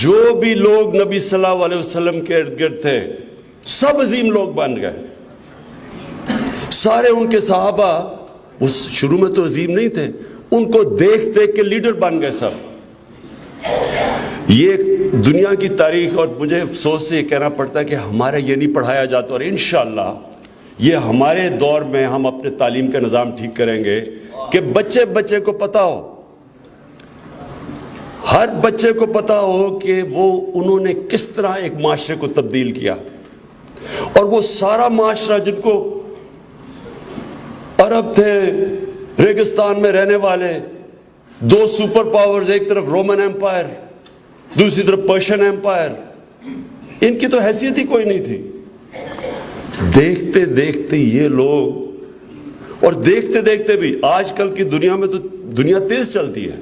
جو بھی لوگ نبی صلی اللہ علیہ وسلم کے ارد گرد تھے سب عظیم لوگ بن گئے. سارے ان کے صحابہ اس شروع میں تو عظیم نہیں تھے, ان کو دیکھ دیکھ کے لیڈر بن گئے سب. یہ دنیا کی تاریخ, اور مجھے افسوس سے یہ کہنا پڑتا ہے کہ ہمارا یہ نہیں پڑھایا جاتا, اور انشاءاللہ یہ ہمارے دور میں ہم اپنے تعلیم کا نظام ٹھیک کریں گے کہ بچے بچے کو پتا ہو, ہر بچے کو پتا ہو کہ وہ انہوں نے کس طرح ایک معاشرے کو تبدیل کیا. اور وہ سارا معاشرہ جن کو عرب تھے ریگستان میں رہنے والے, دو سپر پاورز, ایک طرف رومن ایمپائر دوسری طرف پرشین ایمپائر, ان کی تو حیثیت ہی کوئی نہیں تھی. دیکھتے دیکھتے یہ لوگ, اور دیکھتے دیکھتے بھی آج کل کی دنیا میں تو دنیا تیز چلتی ہے,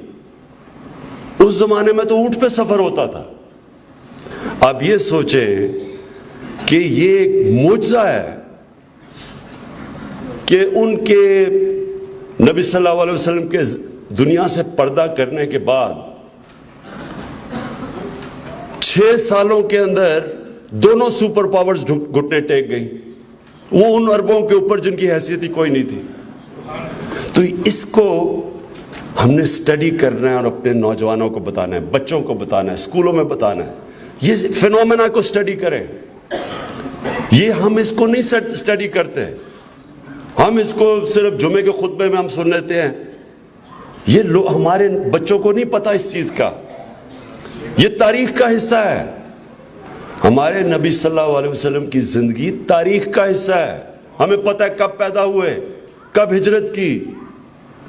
اس زمانے میں تو اونٹ پہ سفر ہوتا تھا. آپ یہ سوچیں کہ یہ ایک معجزہ ہے کہ ان کے نبی صلی اللہ علیہ وسلم کے دنیا سے پردہ کرنے کے بعد 6 سالوں کے اندر دونوں سپر پاورز گھٹنے ٹیک گئی, وہ ان عربوں کے اوپر جن کی حیثیت ہی کوئی نہیں تھی. تو اس کو ہم نے اسٹڈی کرنا ہے اور اپنے نوجوانوں کو بتانا ہے, بچوں کو بتانا ہے, اسکولوں میں بتانا ہے. یہ فینومینا کو اسٹڈی کریں. یہ ہم اس کو نہیں اسٹڈی کرتے, ہم اس کو صرف جمعے کے خطبے میں ہم سن لیتے ہیں. یہ ہمارے بچوں کو نہیں پتا اس چیز کا. یہ تاریخ کا حصہ ہے. ہمارے نبی صلی اللہ علیہ وسلم کی زندگی تاریخ کا حصہ ہے. ہمیں پتہ ہے کب پیدا ہوئے, کب ہجرت کی,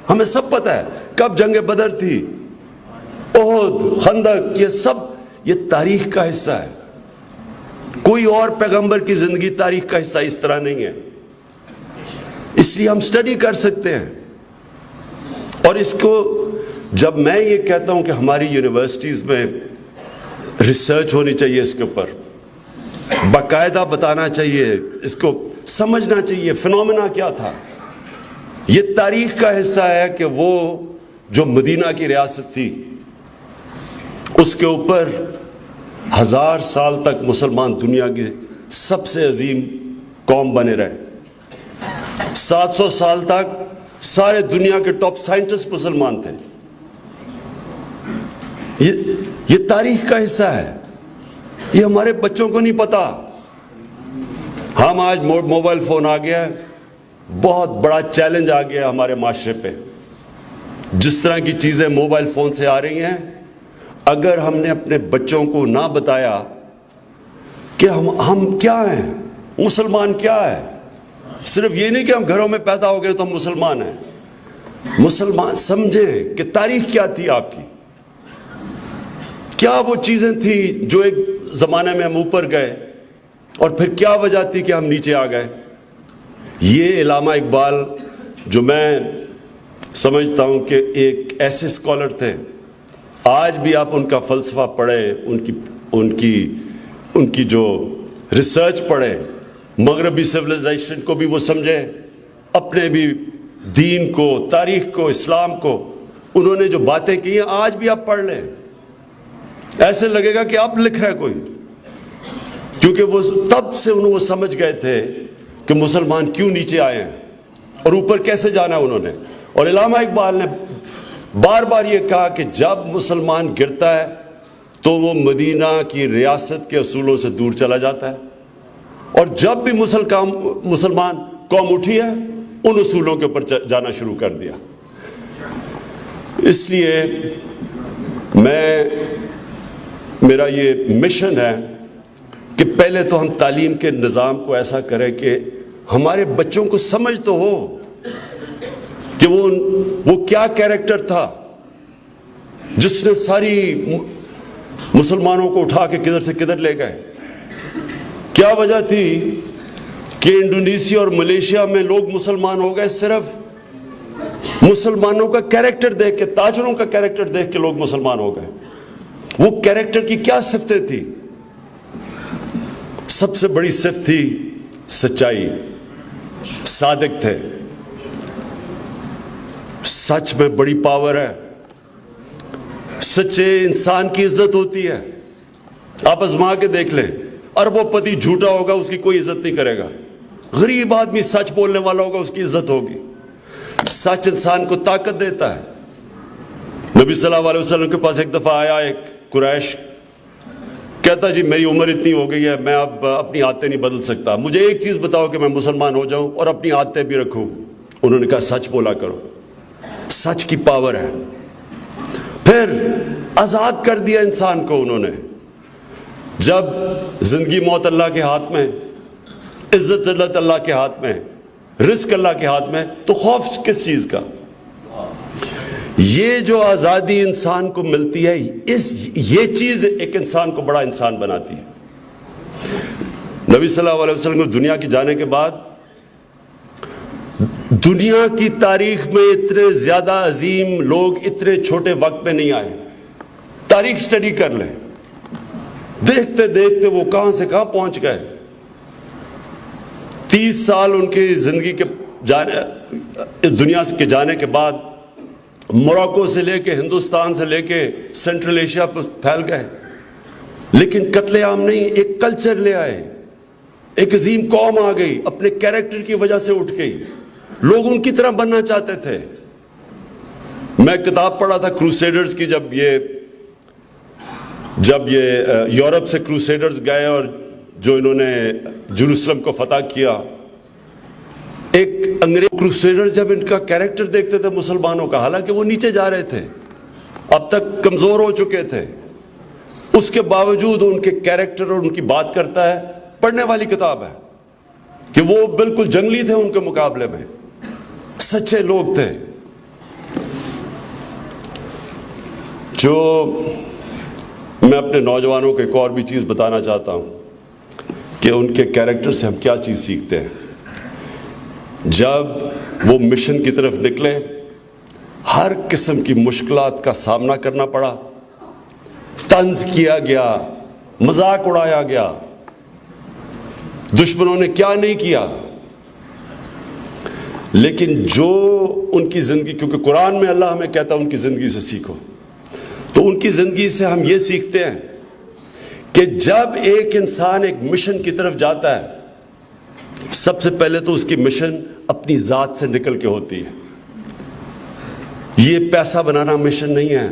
ہمیں سب پتہ ہے کب جنگ بدر تھی, احد, خندق, یہ سب یہ تاریخ کا حصہ ہے. کوئی اور پیغمبر کی زندگی تاریخ کا حصہ اس طرح نہیں ہے. اس لیے ہم اسٹڈی کر سکتے ہیں. اور اس کو جب میں یہ کہتا ہوں کہ ہماری یونیورسٹیز میں ریسرچ ہونی چاہیے, اس کے اوپر باقاعدہ بتانا چاہیے, اس کو سمجھنا چاہیے فینومینا کیا تھا. یہ تاریخ کا حصہ ہے کہ وہ جو مدینہ کی ریاست تھی اس کے اوپر 1000 سال تک مسلمان دنیا کی سب سے عظیم قوم بنے رہے. 700 سال تک سارے دنیا کے ٹاپ سائنٹسٹ مسلمان تھے. یہ تاریخ کا حصہ ہے. یہ ہمارے بچوں کو نہیں پتا. ہم آج موبائل فون آ گیا ہے, بہت بڑا چیلنج آ گیا ہمارے معاشرے پہ. جس طرح کی چیزیں موبائل فون سے آ رہی ہیں, اگر ہم نے اپنے بچوں کو نہ بتایا کہ ہم کیا ہیں, مسلمان کیا ہے, صرف یہ نہیں کہ ہم گھروں میں پیدا ہو گئے تو ہم مسلمان ہیں. مسلمان سمجھیں کہ تاریخ کیا تھی آپ کی, کیا وہ چیزیں تھیں جو ایک زمانے میں ہم اوپر گئے, اور پھر کیا وجہ تھی کہ ہم نیچے آ گئے. یہ علامہ اقبال جو میں سمجھتا ہوں کہ ایک ایسے اسکالر تھے, آج بھی آپ ان کا فلسفہ پڑھیں, ان کی جو ریسرچ پڑھیں, مغربی سویلائزیشن کو بھی وہ سمجھیں, اپنے بھی دین کو, تاریخ کو, اسلام کو. انہوں نے جو باتیں کی ہیں آج بھی آپ پڑھ لیں, ایسے لگے گا کہ آپ لکھ رہے کوئی, کیونکہ وہ تب سے وہ سمجھ گئے تھے کہ مسلمان کیوں نیچے آئے ہیں اور اوپر کیسے جانا ہے انہوں نے. اور علامہ اقبال نے بار بار یہ کہا کہ جب مسلمان گرتا ہے تو وہ مدینہ کی ریاست کے اصولوں سے دور چلا جاتا ہے, اور جب بھی مسلمان قوم اٹھی ہے ان اصولوں کے اوپر جانا شروع کر دیا. اس لیے میرا یہ مشن ہے کہ پہلے تو ہم تعلیم کے نظام کو ایسا کریں کہ ہمارے بچوں کو سمجھ تو ہو کہ وہ کیا کیریکٹر تھا جس نے ساری مسلمانوں کو اٹھا کے کدھر سے کدھر لے گئے. کیا وجہ تھی کہ انڈونیشیا اور ملیشیا میں لوگ مسلمان ہو گئے صرف مسلمانوں کا کیریکٹر دیکھ کے, تاجروں کا کیریکٹر دیکھ کے لوگ مسلمان ہو گئے. وہ کیریکٹر کی کیا صفتیں تھی؟ سب سے بڑی صفت تھی سچائی. صادق تھے. سچ میں بڑی پاور ہے. سچے انسان کی عزت ہوتی ہے. آپ آزما کے دیکھ لیں، اربوں پتی جھوٹا ہوگا اس کی کوئی عزت نہیں کرے گا، غریب آدمی سچ بولنے والا ہوگا اس کی عزت ہوگی۔ سچ انسان کو طاقت دیتا ہے۔ نبی صلی اللہ علیہ وسلم کے پاس ایک دفعہ آیا ایک قریش، کہتا جی میری عمر اتنی ہو گئی ہے، میں اب اپنی عادتیں نہیں بدل سکتا، مجھے ایک چیز بتاؤ کہ میں مسلمان ہو جاؤں اور اپنی عادتیں بھی رکھوں۔ انہوں نے کہا سچ بولا کرو، سچ کی پاور ہے۔ پھر آزاد کر دیا انسان کو انہوں نے۔ جب زندگی موت اللہ کے ہاتھ میں، عزت ذلت اللہ کے ہاتھ میں، رزق اللہ کے ہاتھ میں، تو خوف کس چیز کا؟ یہ جو آزادی انسان کو ملتی ہے، یہ چیز ایک انسان کو بڑا انسان بناتی ہے۔ نبی صلی اللہ علیہ وسلم کو دنیا کی جانے کے بعد دنیا کی تاریخ میں اتنے زیادہ عظیم لوگ اتنے چھوٹے وقت میں نہیں آئے۔ تاریخ سٹڈی کر لیں، دیکھتے دیکھتے وہ کہاں سے کہاں پہنچ گئے۔ 30 سال ان کی زندگی کے اس دنیا کے جانے کے بعد موراکو سے لے کے ہندوستان سے لے کے سینٹرل ایشیا پر پھیل گئے، لیکن قتل عام نہیں، ایک کلچر لے آئے، ایک عظیم قوم آ گئی، اپنے کیریکٹر کی وجہ سے اٹھ گئی، لوگ ان کی طرح بننا چاہتے تھے۔ میں کتاب پڑھا تھا کروسیڈرز کی، جب یہ یورپ سے کروسیڈرز گئے اور جو انہوں نے جروسلم کو فتح کیا، ایک انگریز کروسیڈر جب ان کا کیریکٹر دیکھتے تھے مسلمانوں کا، حالانکہ وہ نیچے جا رہے تھے، اب تک کمزور ہو چکے تھے، اس کے باوجود ان کے کیریکٹر اور ان کی بات کرتا ہے، پڑھنے والی کتاب ہے کہ وہ بالکل جنگلی تھے، ان کے مقابلے میں سچے لوگ تھے۔ جو میں اپنے نوجوانوں کو ایک اور بھی چیز بتانا چاہتا ہوں کہ ان کے کیریکٹر سے ہم کیا چیز سیکھتے ہیں۔ جب وہ مشن کی طرف نکلے، ہر قسم کی مشکلات کا سامنا کرنا پڑا، طنز کیا گیا، مذاق اڑایا گیا، دشمنوں نے کیا نہیں کیا، لیکن جو ان کی زندگی، کیونکہ قرآن میں اللہ ہمیں کہتا ہے ان کی زندگی سے سیکھو، تو ان کی زندگی سے ہم یہ سیکھتے ہیں کہ جب ایک انسان ایک مشن کی طرف جاتا ہے، سب سے پہلے تو اس کی مشن اپنی ذات سے نکل کے ہوتی ہے۔ یہ پیسہ بنانا مشن نہیں ہے،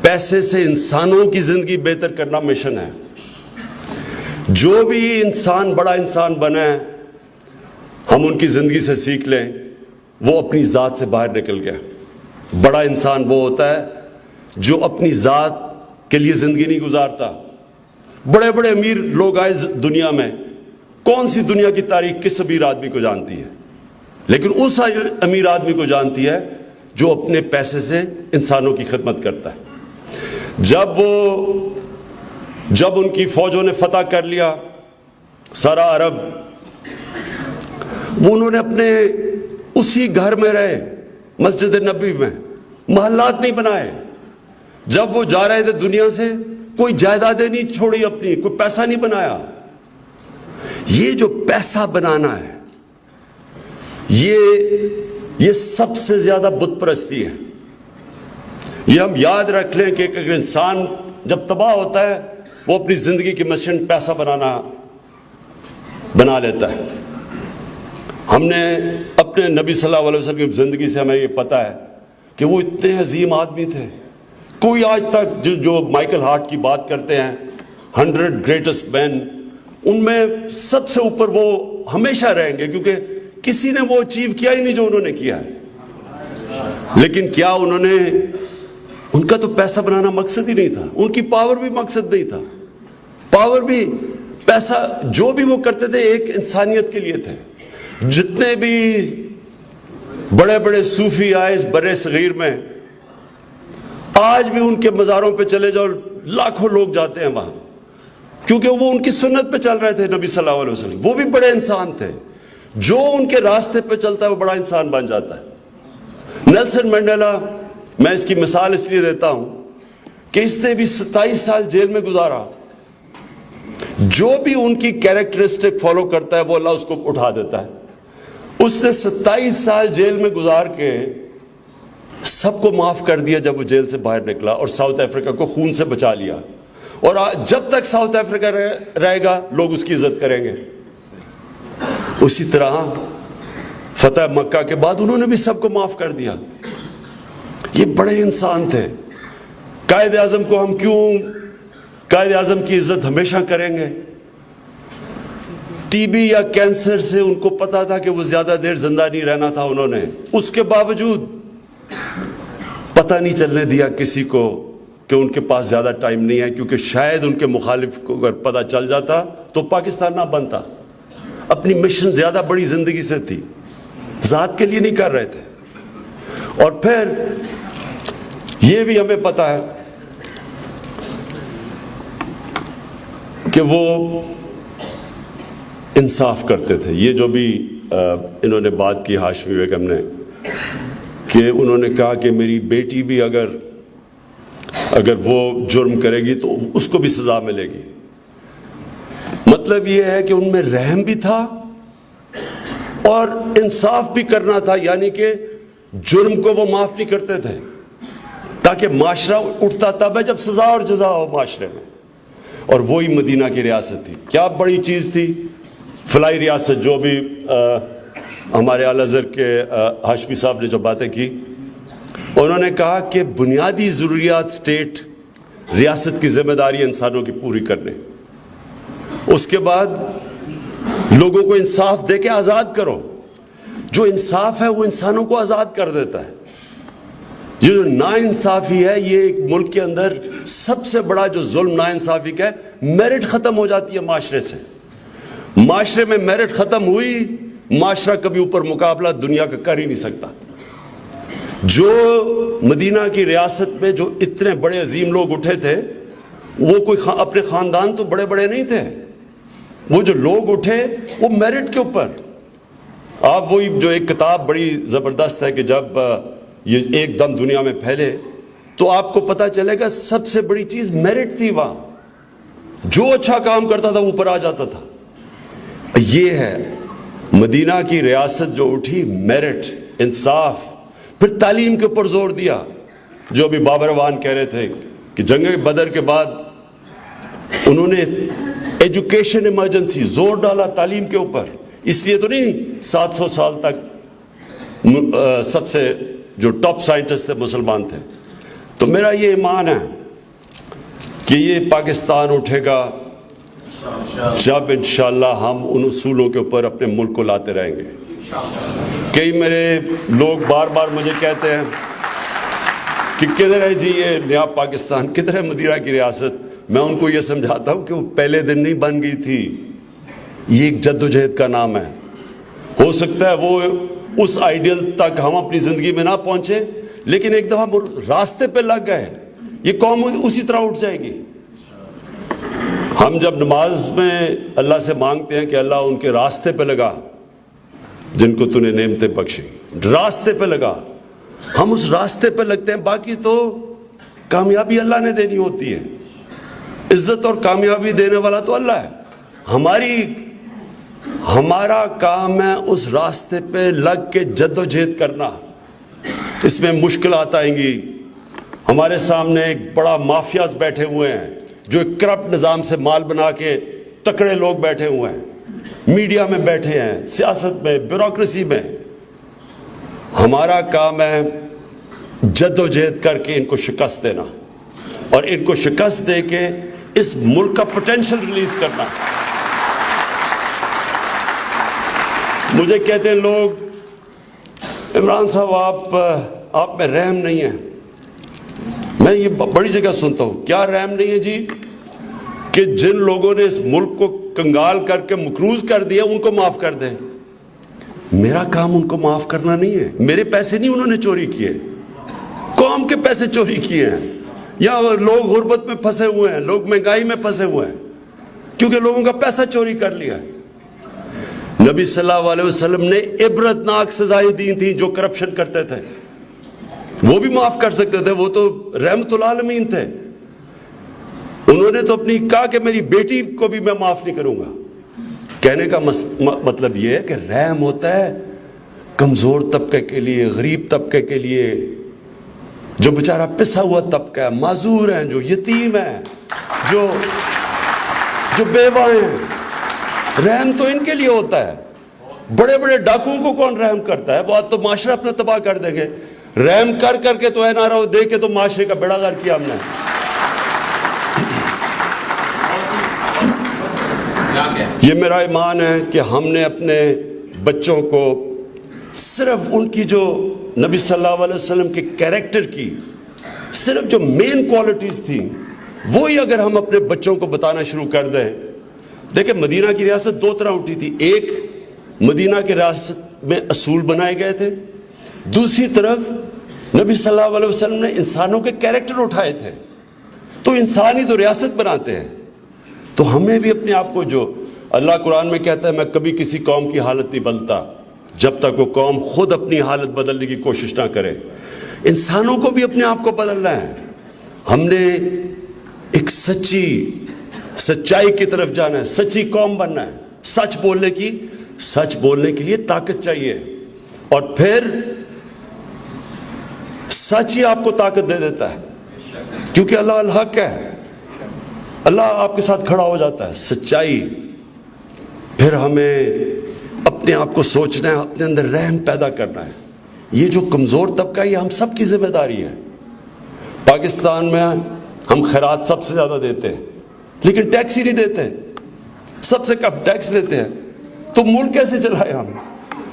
پیسے سے انسانوں کی زندگی بہتر کرنا مشن ہے۔ جو بھی انسان بڑا انسان بنا ہے، ہم ان کی زندگی سے سیکھ لیں، وہ اپنی ذات سے باہر نکل گیا۔ بڑا انسان وہ ہوتا ہے جو اپنی ذات کے لیے زندگی نہیں گزارتا۔ بڑے بڑے امیر لوگ آئے دنیا میں، کون سی دنیا کی تاریخ کس امیر آدمی کو جانتی ہے؟ لیکن اس امیر آدمی کو جانتی ہے جو اپنے پیسے سے انسانوں کی خدمت کرتا ہے۔ جب ان کی فوجوں نے فتح کر لیا سارا عرب، وہ انہوں نے اپنے اسی گھر میں رہے، مسجد نبوی میں، محلات نہیں بنائے۔ جب وہ جا رہے تھے دنیا سے، کوئی جائیدادیں نہیں چھوڑی اپنی، کوئی پیسہ نہیں بنایا۔ یہ جو پیسہ بنانا ہے، یہ سب سے زیادہ بت پرستی ہے۔ یہ ہم یاد رکھ لیں کہ ایک انسان جب تباہ ہوتا ہے، وہ اپنی زندگی کی مشن پیسہ بنا لیتا ہے۔ ہم نے اپنے نبی صلی اللہ علیہ وسلم کی زندگی سے ہمیں یہ پتہ ہے کہ وہ اتنے عظیم آدمی تھے۔ کوئی آج تک جو مائیکل ہارٹ کی بات کرتے ہیں 100 گریٹسٹ مین، ان میں سب سے اوپر وہ ہمیشہ رہیں گے، کیونکہ کسی نے وہ اچیو کیا ہی نہیں جو انہوں نے کیا ہے۔ لیکن کیا ان کا تو پیسہ بنانا مقصد ہی نہیں تھا، ان کی پاور بھی مقصد نہیں تھا۔ پاور بھی، پیسہ جو بھی وہ کرتے تھے ایک انسانیت کے لیے تھے۔ جتنے بھی بڑے بڑے صوفی آئے اس برے صغیر میں، آج بھی ان کے مزاروں پہ چلے جاؤ، لاکھوں لوگ جاتے ہیں وہاں، کیونکہ وہ ان کی سنت پہ چل رہے تھے نبی صلی اللہ علیہ وسلم۔ وہ بھی بڑے انسان تھے، جو ان کے راستے پہ چلتا ہے وہ بڑا انسان بن جاتا ہے۔ نیلسن منڈیلا، میں اس کی مثال اس لیے دیتا ہوں کہ اس نے بھی 27 سال جیل میں گزارا۔ جو بھی ان کی کیریکٹرسٹک فالو کرتا ہے وہ اللہ اس کو اٹھا دیتا ہے۔ اس نے 27 سال جیل میں گزار کے سب کو معاف کر دیا جب وہ جیل سے باہر نکلا، اور ساؤتھ افریقہ کو خون سے بچا لیا۔ اور جب تک ساؤتھ افریقہ رہے گا لوگ اس کی عزت کریں گے. اسی طرح فتح مکہ کے بعد انہوں نے بھی سب کو معاف کر دیا. یہ بڑے انسان تھے. قائد اعظم کو ہم کیوں قائد اعظم کی عزت ہمیشہ کریں گے؟ ٹی بی یا کینسر سے ان کو پتا تھا کہ وہ زیادہ دیر زندہ نہیں رہنا تھا. انہوں نے اس کے باوجود پتہ نہیں چلنے دیا کسی کو کہ ان کے پاس زیادہ ٹائم نہیں ہے, کیونکہ شاید ان کے مخالف کو اگر پتہ چل جاتا تو پاکستان نہ بنتا. اپنی مشن زیادہ بڑی زندگی سے تھی, ذات کے لیے نہیں کر رہے تھے. اور پھر یہ بھی ہمیں پتہ ہے کہ وہ انصاف کرتے تھے. یہ جو بھی انہوں نے بات کی ہاشمی بیگم نے, کہ انہوں نے کہا کہ میری بیٹی بھی اگر وہ جرم کرے گی تو اس کو بھی سزا ملے گی. مطلب یہ ہے کہ ان میں رحم بھی تھا اور انصاف بھی کرنا تھا, یعنی کہ جرم کو وہ معاف نہیں کرتے تھے تاکہ معاشرہ اٹھتا تب ہے جب سزا اور جزا ہو معاشرے میں. اور وہی مدینہ کی ریاست تھی. کیا بڑی چیز تھی فلاحی ریاست. جو بھی ہمارے اعلی حضرت کے ہاشمی صاحب نے جو باتیں کی, انہوں نے کہا کہ بنیادی ضروریات اسٹیٹ ریاست کی ذمہ داری انسانوں کی پوری کرنے, اس کے بعد لوگوں کو انصاف دے کے آزاد کرو. جو انصاف ہے وہ انسانوں کو آزاد کر دیتا ہے. یہ جو ناانصافی ہے, یہ ایک ملک کے اندر سب سے بڑا جو ظلم ناانصافی کا ہے, میرٹ ختم ہو جاتی ہے معاشرے سے. معاشرے میں میرٹ ختم ہوئی, معاشرہ کبھی اوپر مقابلہ دنیا کا کر ہی نہیں سکتا. جو مدینہ کی ریاست میں جو اتنے بڑے عظیم لوگ اٹھے تھے, وہ کوئی اپنے خاندان تو بڑے بڑے نہیں تھے. وہ جو لوگ اٹھے وہ میرٹ کے اوپر. آپ وہی جو ایک کتاب بڑی زبردست ہے کہ جب یہ ایک دم دنیا میں پھیلے تو آپ کو پتہ چلے گا سب سے بڑی چیز میرٹ تھی. وہاں جو اچھا کام کرتا تھا وہ اوپر آ جاتا تھا. یہ ہے مدینہ کی ریاست جو اٹھی, میرٹ, انصاف. پھر تعلیم کے اوپر زور دیا. جو ابھی بابر وان کہہ رہے تھے کہ جنگ بدر کے بعد انہوں نے ایجوکیشن ایمرجنسی زور ڈالا تعلیم کے اوپر. اس لیے تو نہیں 700 سال تک سب سے جو ٹاپ سائنٹسٹ تھے مسلمان تھے. تو میرا یہ ایمان ہے کہ یہ پاکستان اٹھے گا جب انشاءاللہ ہم ان اصولوں کے اوپر اپنے ملک کو لاتے رہیں گے. کئی میرے لوگ بار بار مجھے کہتے ہیں کہ کدھر ہے جی یہ نیا پاکستان, کدھر ہے مدینہ کی ریاست. میں ان کو یہ سمجھاتا ہوں کہ وہ پہلے دن نہیں بن گئی تھی. یہ ایک جد و جہد کا نام ہے. ہو سکتا ہے وہ اس آئیڈیل تک ہم اپنی زندگی میں نہ پہنچے, لیکن ایک دفعہ راستے پہ لگ گئے یہ قوم اسی طرح اٹھ جائے گی. ہم جب نماز میں اللہ سے مانگتے ہیں کہ اللہ ان کے راستے پہ لگا جن کو تو نے نعمتیں بخشی, راستے پہ لگا, ہم اس راستے پہ لگتے ہیں. باقی تو کامیابی اللہ نے دینی ہوتی ہے. عزت اور کامیابی دینے والا تو اللہ ہے. ہمارا کام ہے اس راستے پہ لگ کے جد و جہد کرنا. اس میں مشکلات آئیں گی. ہمارے سامنے ایک بڑا مافیاز بیٹھے ہوئے ہیں جو ایک کرپٹ نظام سے مال بنا کے تکڑے لوگ بیٹھے ہوئے ہیں, میڈیا میں بیٹھے ہیں, سیاست میں, بیوروکریسی میں. ہمارا کام ہے جد و جہد کر کے ان کو شکست دینا اور ان کو شکست دے کے اس ملک کا پوٹینشل ریلیز کرنا. مجھے کہتے ہیں لوگ عمران صاحب آپ میں رحم نہیں ہے. میں یہ بڑی جگہ سنتا ہوں, کیا رحم نہیں ہے جی؟ کہ جن لوگوں نے اس ملک کو کنگال کر کے مقروض کر دیا ان کو معاف کر دیں. میرا کام ان کو معاف کرنا نہیں ہے. میرے پیسے نہیں انہوں نے چوری کیے, قوم کے پیسے چوری کیے ہیں. یا لوگ غربت میں پھنسے ہوئے ہیں, لوگ مہنگائی میں پھنسے ہوئے ہیں کیونکہ لوگوں کا پیسہ چوری کر لیا. نبی صلی اللہ علیہ وسلم نے عبرتناک سزائیں دی تھیں جو کرپشن کرتے تھے. وہ بھی معاف کر سکتے تھے, وہ تو رحمت العالمین تھے. انہوں نے تو اپنی کہا کہ میری بیٹی کو بھی میں معاف نہیں کروں گا. کہنے کا مطلب یہ ہے کہ رحم ہوتا ہے کمزور طبقے کے لیے, غریب طبقے کے لیے, جو بیچارہ پسا ہوا طبقہ ہے, معذور ہیں, جو یتیم ہیں. جو بیوہ ہیں، رحم تو ان کے لیے ہوتا ہے. بڑے بڑے ڈاکوؤں کو کون رحم کرتا ہے؟ بات تو معاشرہ اپنا تباہ کر دیں گے. رحم کر کر کے تو این آر او دے کے تو معاشرے کا بیڑا غرق کیا ہم نے. یہ میرا ایمان ہے کہ ہم نے اپنے بچوں کو صرف ان کی جو نبی صلی اللہ علیہ وسلم کے کیریکٹر کی صرف جو مین کوالٹیز تھیں وہی اگر ہم اپنے بچوں کو بتانا شروع کر دیں. دیکھیں مدینہ کی ریاست دو طرح اٹھی تھی. ایک مدینہ کی ریاست میں اصول بنائے گئے تھے، دوسری طرف نبی صلی اللہ علیہ وسلم نے انسانوں کے کیریکٹر اٹھائے تھے. تو انسان ہی تو ریاست بناتے ہیں. تو ہمیں بھی اپنے آپ کو، جو اللہ قرآن میں کہتا ہے میں کبھی کسی قوم کی حالت نہیں بدلتا جب تک وہ قوم خود اپنی حالت بدلنے کی کوشش نہ کرے، انسانوں کو بھی اپنے آپ کو بدلنا ہے. ہم نے ایک سچائی کی طرف جانا ہے، سچی قوم بننا ہے. سچ بولنے کے لیے طاقت چاہیے، اور پھر سچ ہی آپ کو طاقت دے دیتا ہے، کیونکہ اللہ الحق ہے. اللہ آپ کے ساتھ کھڑا ہو جاتا ہے. سچائی. پھر ہمیں اپنے آپ کو سوچنا ہے، اپنے اندر رحم پیدا کرنا ہے. یہ جو کمزور طبقہ ہے یہ ہم سب کی ذمہ داری ہے. پاکستان میں ہم خیرات سب سے زیادہ دیتے ہیں لیکن ٹیکس ہی نہیں دیتے. سب سے کم ٹیکس دیتے ہیں. تو ملک کیسے چلائے ہم؟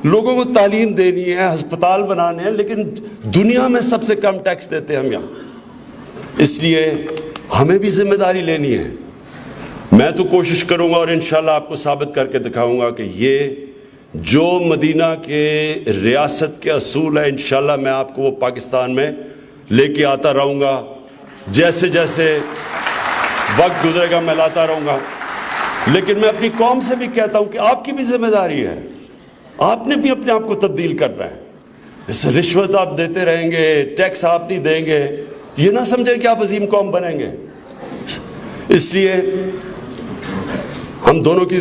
لوگوں کو تعلیم دینی ہے، ہسپتال بنانے ہیں، لیکن دنیا میں سب سے کم ٹیکس دیتے ہیں ہم یہاں. اس لیے ہمیں بھی ذمہ داری لینی ہے. میں تو کوشش کروں گا اور انشاءاللہ آپ کو ثابت کر کے دکھاؤں گا کہ یہ جو مدینہ کے ریاست کے اصول ہے انشاءاللہ میں آپ کو وہ پاکستان میں لے کے آتا رہوں گا. جیسے جیسے وقت گزرے گا میں لاتا رہوں گا. لیکن میں اپنی قوم سے بھی کہتا ہوں کہ آپ کی بھی ذمہ داری ہے. آپ نے بھی اپنے آپ کو تبدیل کرنا ہے. اس رشوت آپ دیتے رہیں گے، ٹیکس آپ نہیں دیں گے، یہ نہ سمجھیں کہ آپ عظیم قوم بنیں گے. اس لیے ہم دونوں کی،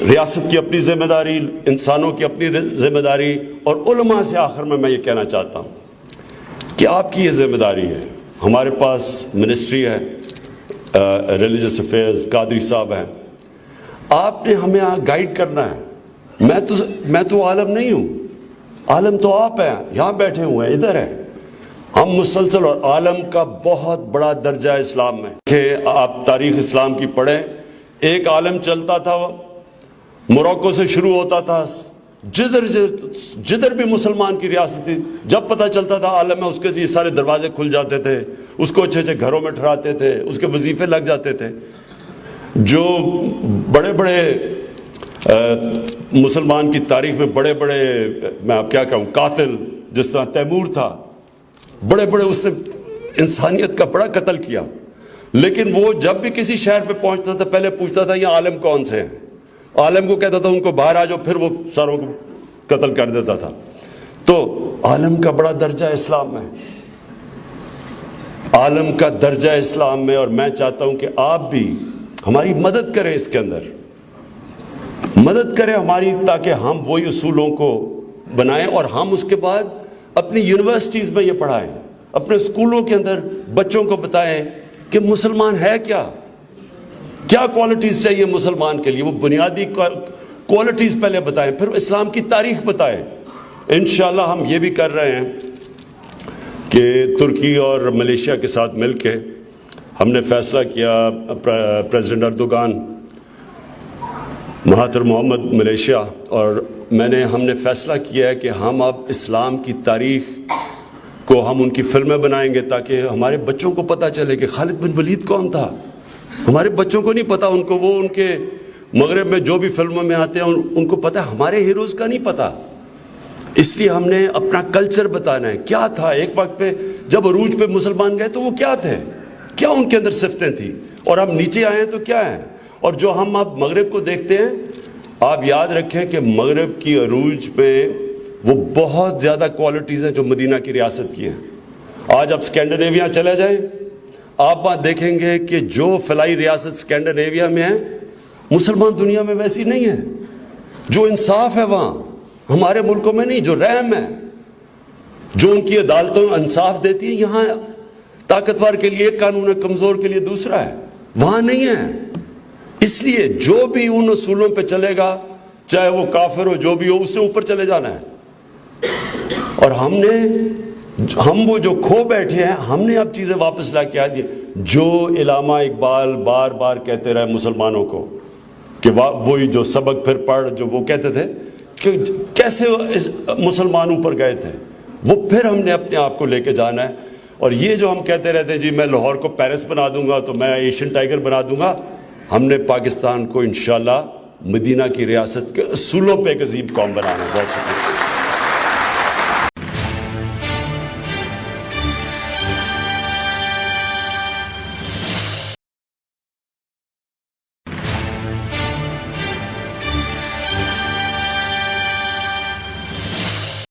ریاست کی اپنی ذمہ داری، انسانوں کی اپنی ذمہ داری، اور علماء سے آخر میں یہ کہنا چاہتا ہوں کہ آپ کی یہ ذمہ داری ہے. ہمارے پاس منسٹری ہے ریلیجس افیئرز، قادری صاحب ہیں. آپ نے ہمیں گائیڈ کرنا ہے. میں تو عالم نہیں ہوں، عالم تو آپ ہیں، یہاں بیٹھے ہوئے ہیں، ادھر ہیں. ہم مسلسل، اور عالم کا بہت بڑا درجہ ہے اسلام میں کہ آپ تاریخ اسلام کی پڑھیں. ایک عالم چلتا تھا، موروکو سے شروع ہوتا تھا، جدھر بھی مسلمان کی ریاست تھی، جب پتہ چلتا تھا عالم میں، اس کے یہ سارے دروازے کھل جاتے تھے، اس کو اچھے اچھے گھروں میں ٹھہراتے تھے، اس کے وظیفے لگ جاتے تھے. جو بڑے بڑے مسلمان کی تاریخ میں بڑے بڑے، میں اب کیا کہوں، قاتل، جس طرح تیمور تھا، بڑے بڑے، اس نے انسانیت کا بڑا قتل کیا. لیکن وہ جب بھی کسی شہر پہ پہنچتا تھا پہلے پوچھتا تھا یہ عالم کون سے ہیں. عالم کو کہتا تھا ان کو باہر آ جاؤ، پھر وہ ساروں کو قتل کر دیتا تھا. تو عالم کا بڑا درجہ اسلام میں، عالم کا درجہ اسلام میں. اور میں چاہتا ہوں کہ آپ بھی ہماری مدد کریں، اس کے اندر مدد کریں ہماری، تاکہ ہم وہی اصولوں کو بنائیں اور ہم اس کے بعد اپنی یونیورسٹیز میں یہ پڑھائیں، اپنے اسکولوں کے اندر بچوں کو بتائیں کہ مسلمان ہے کیا کوالٹیز چاہیے مسلمان کے لیے. وہ بنیادی کوالٹیز پہلے بتائیں، پھر اسلام کی تاریخ بتائیں. انشاءاللہ ہم یہ بھی کر رہے ہیں کہ ترکی اور ملیشیا کے ساتھ مل کے ہم نے فیصلہ کیا، پریزیڈنٹ اردوغان، مہاتر محمد ملیشیا اور ہم نے فیصلہ کیا ہے کہ ہم اب اسلام کی تاریخ کو ہم ان کی فلمیں بنائیں گے تاکہ ہمارے بچوں کو پتہ چلے کہ خالد بن ولید کون تھا. ہمارے بچوں کو نہیں پتہ، ان کو وہ ان کے مغرب میں جو بھی فلموں میں آتے ہیں ان کو پتہ، ہمارے ہیروز کا نہیں پتہ. اس لیے ہم نے اپنا کلچر بتانا ہے. کیا تھا ایک وقت پہ جب عروج پہ مسلمان گئے تو وہ کیا تھے، کیا ان کے اندر صفتیں تھیں، اور ہم نیچے آئے ہیں تو کیا ہیں. اور جو ہم اب مغرب کو دیکھتے ہیں، آپ یاد رکھیں کہ مغرب کی عروج میں وہ بہت زیادہ کوالٹیز ہیں جو مدینہ کی ریاست کی ہیں. آج آپ اسکینڈینیویا چلے جائیں، آپ وہاں دیکھیں گے کہ جو فلاحی ریاست اسکینڈینیویا میں ہے مسلمان دنیا میں ویسی نہیں ہے. جو انصاف ہے وہاں ہمارے ملکوں میں نہیں، جو رحم ہے، جو ان کی عدالتوں انصاف دیتی ہیں. یہاں طاقتور کے لیے ایک قانون ہے، کمزور کے لیے دوسرا ہے. وہاں نہیں ہے. اس لیے جو بھی ان اصولوں پہ چلے گا, چاہے وہ کافر ہو, جو بھی ہو, اس نے اوپر چلے جانا ہے. اور ہم وہ جو کھو بیٹھے ہیں, ہم نے اب چیزیں واپس لا کے آ دی. جو علامہ اقبال بار بار کہتے رہے مسلمانوں کو کہ وہی جو سبق پھر پڑھ, جو وہ کہتے تھے کہ کیسے مسلمان اوپر گئے تھے, وہ پھر ہم نے اپنے آپ کو لے کے جانا ہے. اور یہ جو ہم کہتے رہتے ہیں جی میں لاہور کو پیرس بنا دوں گا تو میں ایشین ٹائیگر بنا دوں گا, ہم نے پاکستان کو انشاءاللہ مدینہ کی ریاست کے اصولوں پہ ایک عظیم قوم بنانا ہے. بہت شکریہ.